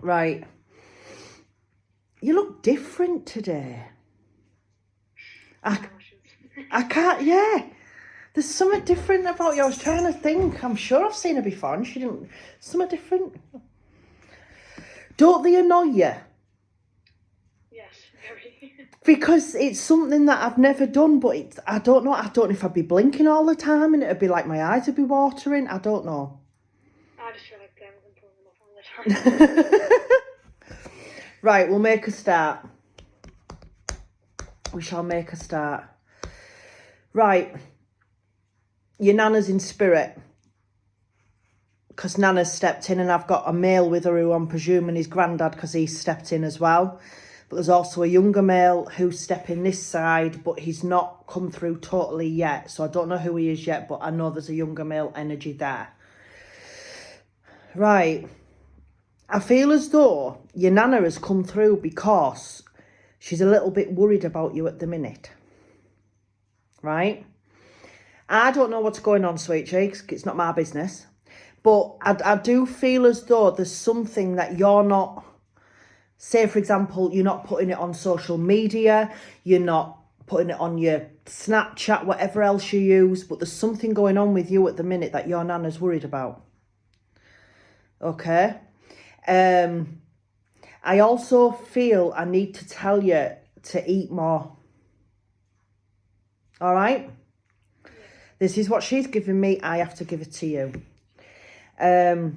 Right. You look different today. I can't, yeah. There's something different about you. I was trying to think. I'm sure I've seen her before and she didn't. Something different. Don't they annoy you? Yes, very. Because it's something that I've never done, but it's, I don't know if I'd be blinking all the time and it'd be like my eyes would be watering. I don't know. I just feel like them and pulling them off all the time. Right, we'll make a start. We shall make a start. Right. Your Nana's in spirit. Because Nana's stepped in and I've got a male with her who I'm presuming is granddad because he's stepped in as well. But there's also a younger male who's stepping this side, but he's not come through totally yet. So I don't know who he is yet, but I know there's a younger male energy there. Right. I feel as though your Nana has come through because she's a little bit worried about you at the minute. Right? I don't know what's going on, sweet cheeks. It's not my business. But I do feel as though there's something that you're not... Say, for example, you're not putting it on social media. You're not putting it on your Snapchat, whatever else you use. But there's something going on with you at the minute that your Nana's worried about. Okay? I also feel I need to tell you to eat more. All right? This is what she's giving me. I have to give it to you. There's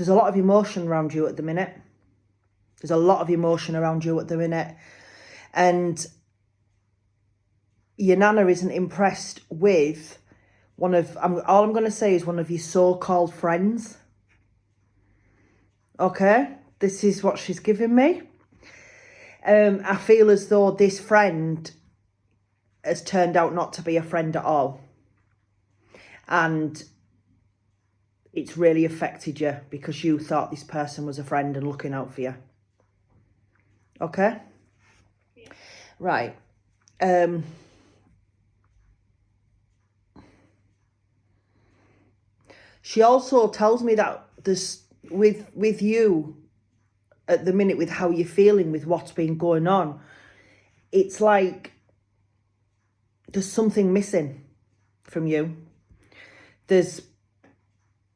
a lot of emotion around you at the minute. There's a lot of emotion around you at the minute. And your Nana isn't impressed with all I'm going to say is one of your so-called friends. Okay? This is what she's giving me. I feel as though this friend has turned out not to be a friend at all. And it's really affected you because you thought this person was a friend and looking out for you. Okay? Yeah. Right. She also tells me that this with you at the minute, with how you're feeling, with what's been going on, it's like there's something missing from you. There's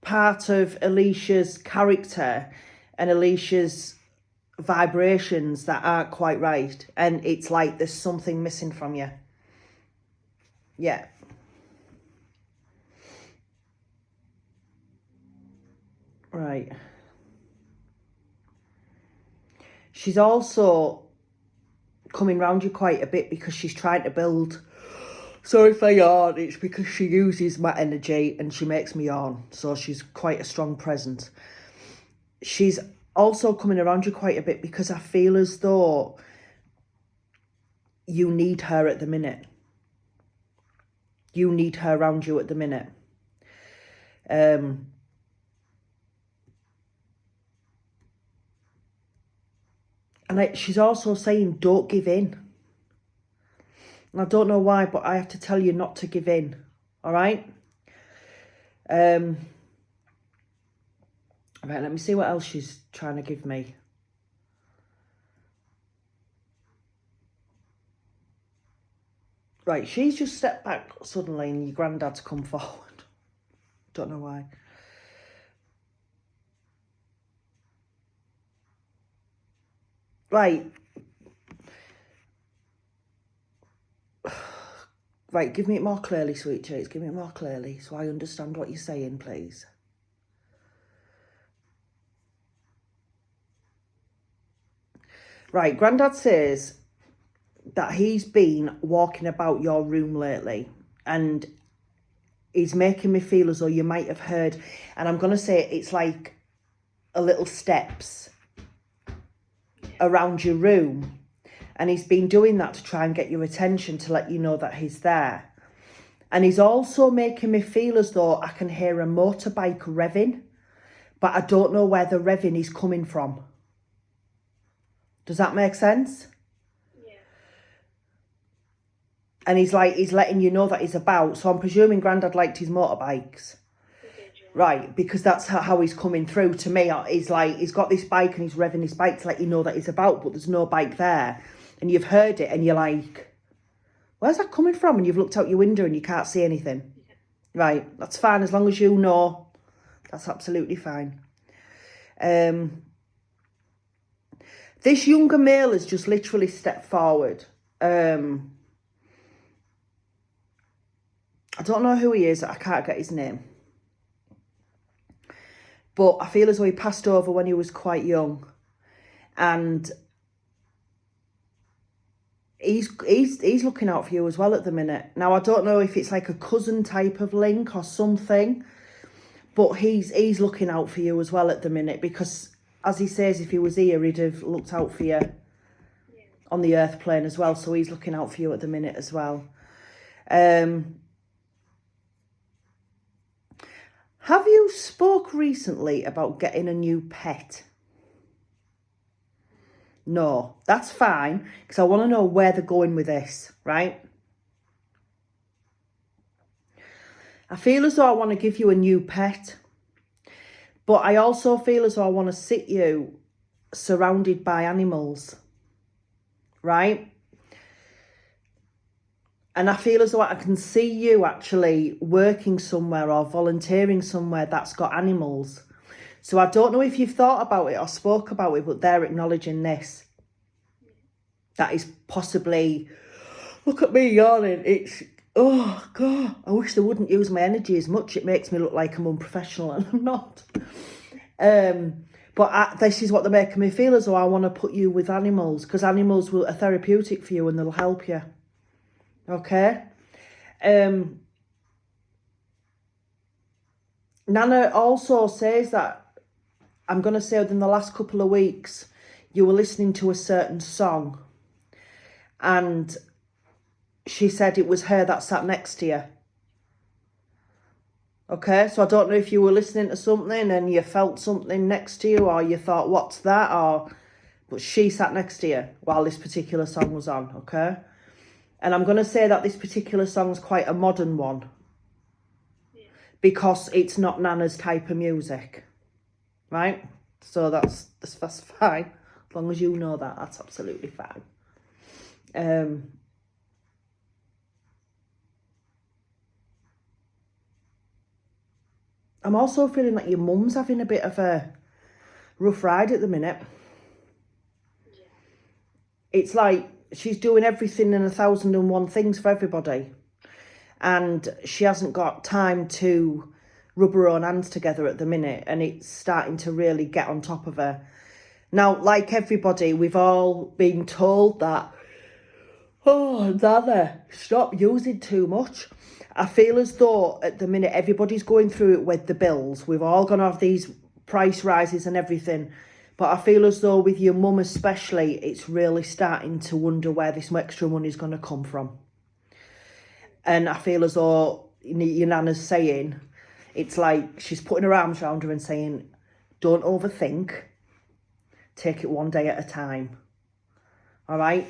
part of Alicia's character and Alicia's vibrations that aren't quite right. And it's like there's something missing from you. Yeah. Right. She's also coming round you quite a bit because she's trying to build... Sorry if I yawn, it's because she uses my energy and she makes me yawn. So she's quite a strong presence. She's also coming around you quite a bit because I feel as though you need her at the minute. You need her around you at the minute. And she's also saying, don't give in. And I don't know why, but I have to tell you not to give in. All right? Right, let me see what else she's trying to give me. Right, she's just stepped back suddenly and your granddad's come forward. Don't know why. Right. Right, give me it more clearly, sweet cheeks. Give me it more clearly so I understand what you're saying, please. Right, Grandad says that he's been walking about your room lately and he's making me feel as though you might have heard, and I'm going to say it's like a little steps around your room. And he's been doing that to try and get your attention, to let you know that he's there. And he's also making me feel as though I can hear a motorbike revving, but I don't know where the revving is coming from. Does that make sense? Yeah. And he's letting you know that he's about. So I'm presuming Grandad liked his motorbikes. He did, yeah. Right, because that's how he's coming through to me. He's like, he's got this bike and he's revving his bike to let you know that he's about, but there's no bike there. And you've heard it and you're like, where's that coming from? And you've looked out your window and you can't see anything. Right, that's fine. As long as you know, that's absolutely fine. This younger male has just literally stepped forward. I don't know who he is. I can't get his name. But I feel as though he passed over when he was quite young. And he's looking out for you as well at the minute. Now, I don't know if it's like a cousin type of link or something. But he's looking out for you as well at the minute. Because, as he says, if he was here, he'd have looked out for you on the earth plane as well. So he's looking out for you at the minute as well. Have you spoke recently about getting a new pet? No, that's fine, because I want to know where they're going with this, right? I feel as though I want to give you a new pet, but I also feel as though I want to sit you surrounded by animals, right? And I feel as though I can see you actually working somewhere or volunteering somewhere that's got animals. So I don't know if you've thought about it or spoke about it, but they're acknowledging this. That is possibly, look at me yawning, it's, oh God, I wish they wouldn't use my energy as much. It makes me look like I'm unprofessional and I'm not. But this is what they're making me feel, as though I want to put you with animals, because animals are therapeutic for you and they'll help you. Okay. Nana also says that, I'm going to say within the last couple of weeks, you were listening to a certain song. And she said it was her that sat next to you. Okay, so I don't know if you were listening to something and you felt something next to you, or you thought, what's that? But she sat next to you while this particular song was on, okay? And I'm going to say that this particular song's quite a modern one. Yeah. Because it's not Nana's type of music. Right? So that's fine. As long as you know that, that's absolutely fine. I'm also feeling like your mum's having a bit of a rough ride at the minute. Yeah. It's like she's doing everything and 1,001 things for everybody. And she hasn't got time to rub her own hands together at the minute. And it's starting to really get on top of her. Now, like everybody, we've all been told that, oh, Nana, stop using too much. I feel as though at the minute everybody's going through it with the bills. We've all gone off these price rises and everything. But I feel as though with your mum especially, it's really starting to wonder where this extra money is going to come from. And I feel as though your Nana's saying, it's like she's putting her arms around her and saying, don't overthink. Take it one day at a time. All right?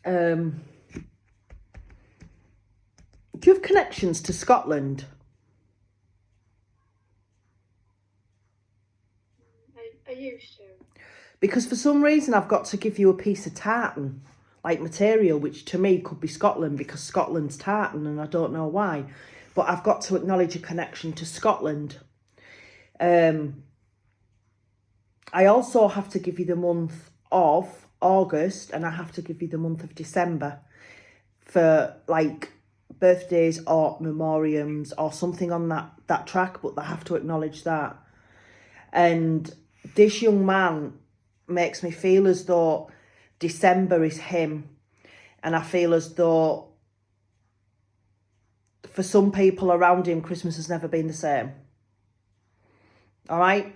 Do you have connections to Scotland? I used to. Because for some reason I've got to give you a piece of tartan, like material, which to me could be Scotland, because Scotland's tartan and I don't know why. But I've got to acknowledge a connection to Scotland. I also have to give you the month of August, and I have to give you the month of December for like birthdays or memoriams or something on that track, but they have to acknowledge that. And this young man makes me feel as though December is him, and I feel as though for some people around him, Christmas has never been the same. All right?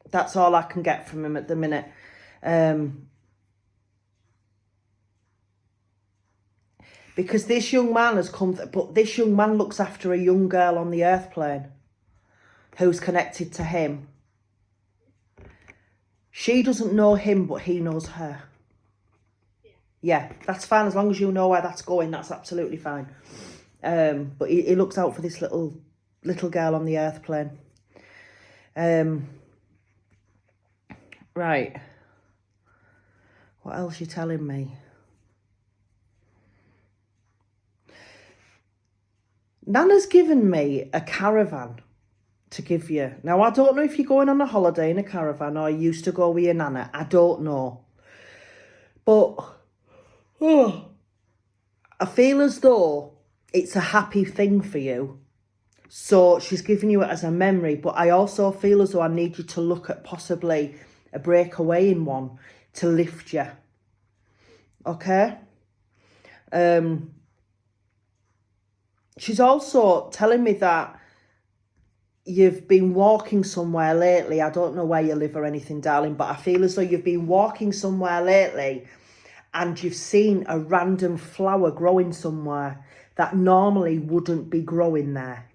That's all I can get from him at the minute. Because this young man has come, but this young man looks after a young girl on the earth plane who's connected to him. She doesn't know him, but he knows her. Yeah, that's fine. As long as you know where that's going, that's absolutely fine. But he looks out for this little little girl on the earth plane. Right. What else you telling me? Nana's given me a caravan to give you. Now, I don't know if you're going on a holiday in a caravan or you used to go with your Nana. I don't know. But, I feel as though it's a happy thing for you. So she's giving you it as a memory. But I also feel as though I need you to look at possibly a breakaway in one to lift you. Okay? She's also telling me that you've been walking somewhere lately. I don't know where you live or anything, darling, but I feel as though you've been walking somewhere lately and you've seen a random flower growing somewhere that normally wouldn't be growing there.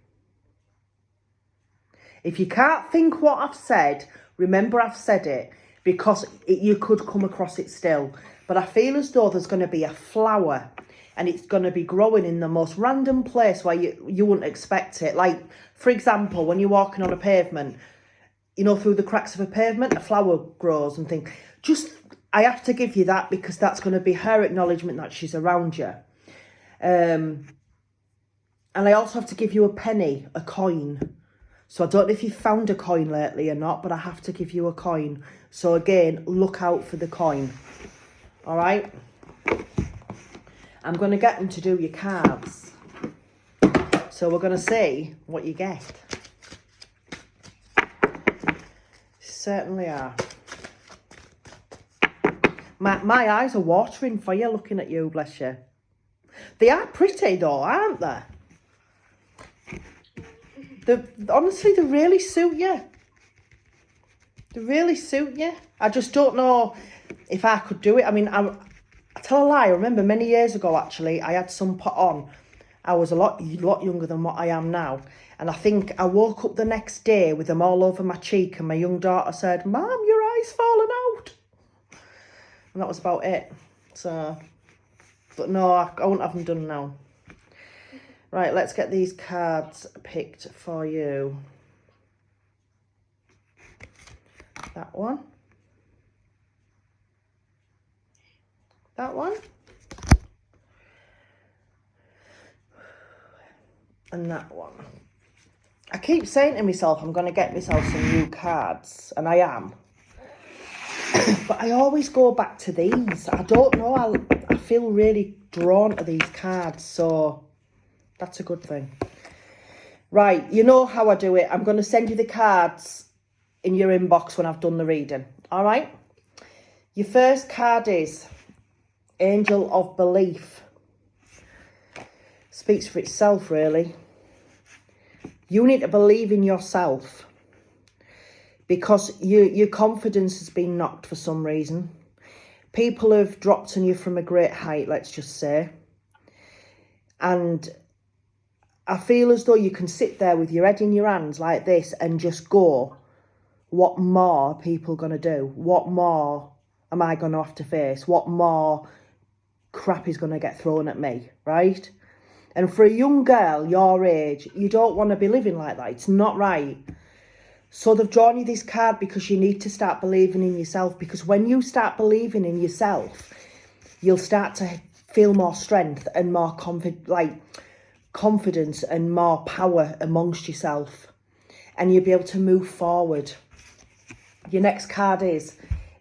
If you can't think what I've said, remember I've said it, because you could come across it still. But I feel as though there's going to be a flower and it's going to be growing in the most random place where you wouldn't expect it. Like, for example, when you're walking on a pavement, you know, through the cracks of a pavement, a flower grows and things. I have to give you that because that's going to be her acknowledgement that she's around you. And I also have to give you a penny, a coin. So I don't know if you've found a coin lately or not, but I have to give you a coin. So again, look out for the coin. All right? I'm going to get them to do your cards. So we're going to see what you get. Certainly are. My eyes are watering for you looking at you, bless you. They are pretty though, aren't they? Honestly, they really suit you. They really suit you. I just don't know if I could do it. I mean, I tell a lie. I remember many years ago, actually, I had some put on. I was a lot younger than what I am now. And I think I woke up the next day with them all over my cheek. And my young daughter said, "Mum, your eye's fallen out." And that was about it. So, but no, I won't have them done now. Right, let's get these cards picked for you. That one. That one. And that one. I keep saying to myself, I'm going to get myself some new cards. And I am. But I always go back to these. I don't know. I feel really drawn to these cards. So that's a good thing. Right, you know how I do it. I'm going to send you the cards in your inbox when I've done the reading. All right? Your first card is Angel of Belief. Speaks for itself, really. You need to believe in yourself because your confidence has been knocked for some reason. People have dropped on you from a great height, let's just say. And I feel as though you can sit there with your head in your hands like this and just go, what more are people going to do? What more am I going to have to face? What more crap is going to get thrown at me, right? And for a young girl your age, you don't want to be living like that. It's not right. So they've drawn you this card because you need to start believing in yourself. Because when you start believing in yourself, you'll start to feel more strength and more confidence and more power amongst yourself. And you'll be able to move forward. Your next card is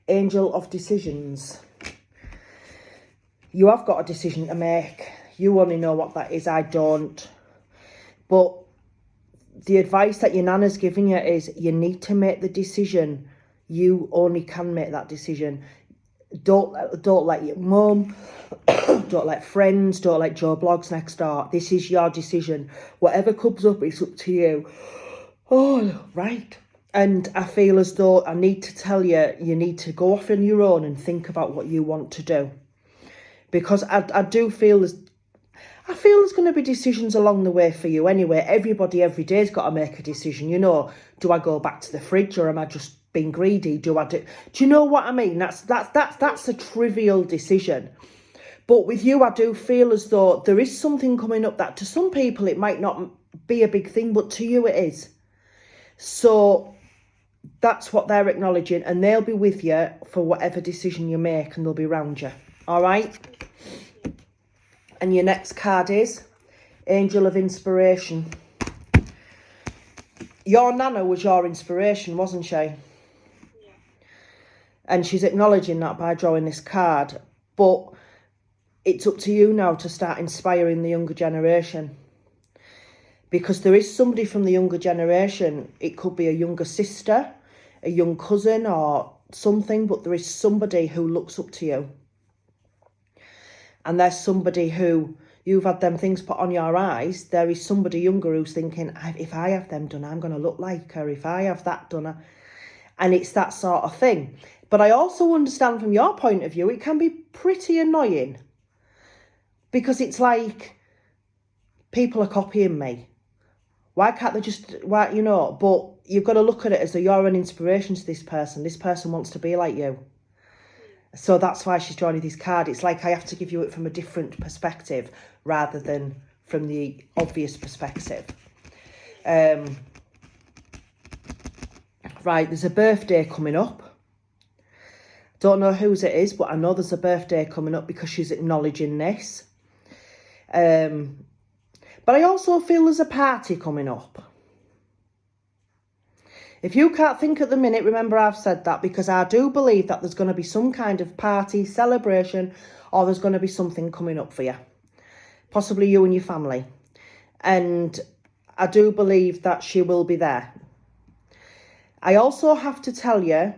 Angel of Decisions. You have got a decision to make. You only know what that is, I don't. But the advice that your Nana's giving you is you need to make the decision. You only can make that decision. Don't let your mum, don't let friends, don't let Joe Blogs next door. This is your decision. Whatever comes up, it's up to you. Oh, right. And I feel as though I need to tell you, you need to go off on your own and think about what you want to do. Because I do feel there's going to be decisions along the way for you anyway. Everybody every day's got to make a decision. You know, do I go back to the fridge or am I just being greedy? Do you know what I mean? That's a trivial decision. But with you, I do feel as though there is something coming up that to some people it might not be a big thing, but to you it is. So that's what they're acknowledging, and they'll be with you for whatever decision you make, and they'll be around you. All right? And your next card is Angel of Inspiration. Your Nana was your inspiration, wasn't she? Yeah. And she's acknowledging that by drawing this card. But it's up to you now to start inspiring the younger generation. Because there is somebody from the younger generation. It could be a younger sister, a young cousin or something. But there is somebody who looks up to you. And there's somebody who, you've had them things put on your eyes. There is somebody younger who's thinking, if I have them done, I'm going to look like her. If I have that done, and it's that sort of thing. But I also understand from your point of view, it can be pretty annoying. Because it's like, people are copying me. Why can't they just, why, you know, but you've got to look at it as though you're an inspiration to this person. This person wants to be like you. So that's why she's drawing you this card. It's like I have to give you it from a different perspective rather than from the obvious perspective. Right, there's a birthday coming up. Don't know whose it is, but I know there's a birthday coming up because she's acknowledging this. But I also feel there's a party coming up. If you can't think at the minute, remember I've said that, because I do believe that there's going to be some kind of party, celebration, or there's going to be something coming up for you. Possibly you and your family. And I do believe that she will be there. I also have to tell you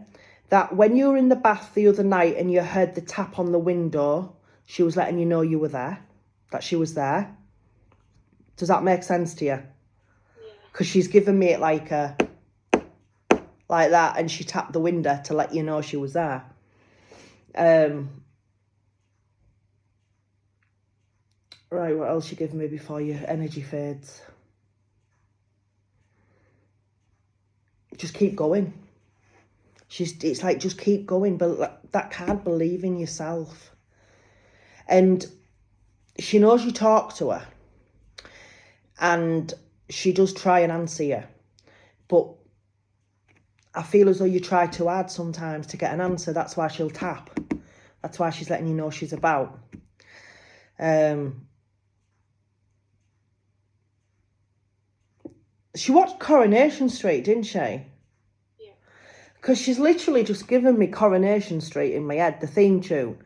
that when you were in the bath the other night and you heard the tap on the window, she was letting you know you were there, that she was there. Does that make sense to you? Yeah. Because she's given me it like that, and she tapped the window to let you know she was there. Right, what else you giving me before your energy fades? Just keep going. It's like, just keep going, but that card, believe in yourself. And she knows you talk to her. And she does try and answer you. But I feel as though you try too hard sometimes to get an answer. That's why she'll tap. That's why she's letting you know she's about. She watched Coronation Street, didn't she? Yeah. Because she's literally just given me Coronation Street in my head, the theme tune.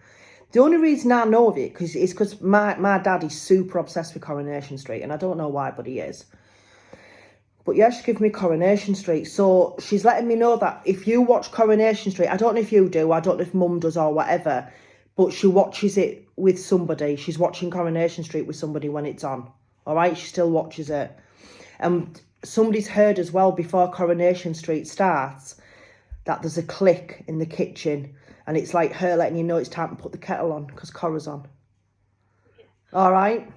The only reason I know of it is because my dad is super obsessed with Coronation Street, and I don't know why, but he is. But yeah, she's given me Coronation Street. So she's letting me know that if you watch Coronation Street, I don't know if you do, I don't know if Mum does or whatever, but she watches it with somebody. She's watching Coronation Street with somebody when it's on. All right? She still watches it. And somebody's heard as well before Coronation Street starts that there's a click in the kitchen, and it's like her letting you know it's time to put the kettle on because Cora's on. Yeah. All right?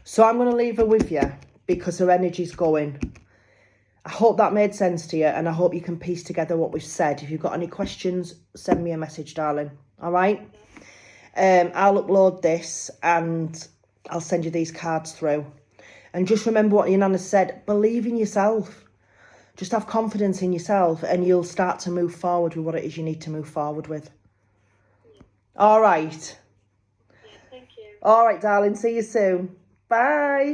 So I'm going to leave her with you because her energy's going. I hope that made sense to you, and I hope you can piece together what we've said. If you've got any questions, send me a message, darling. All right? I'll upload this and I'll send you these cards through. And just remember what your Nana said. Believe in yourself. Just have confidence in yourself, and you'll start to move forward with what it is you need to move forward with. Yeah. All right. Yeah, thank you. All right, darling. See you soon. Bye.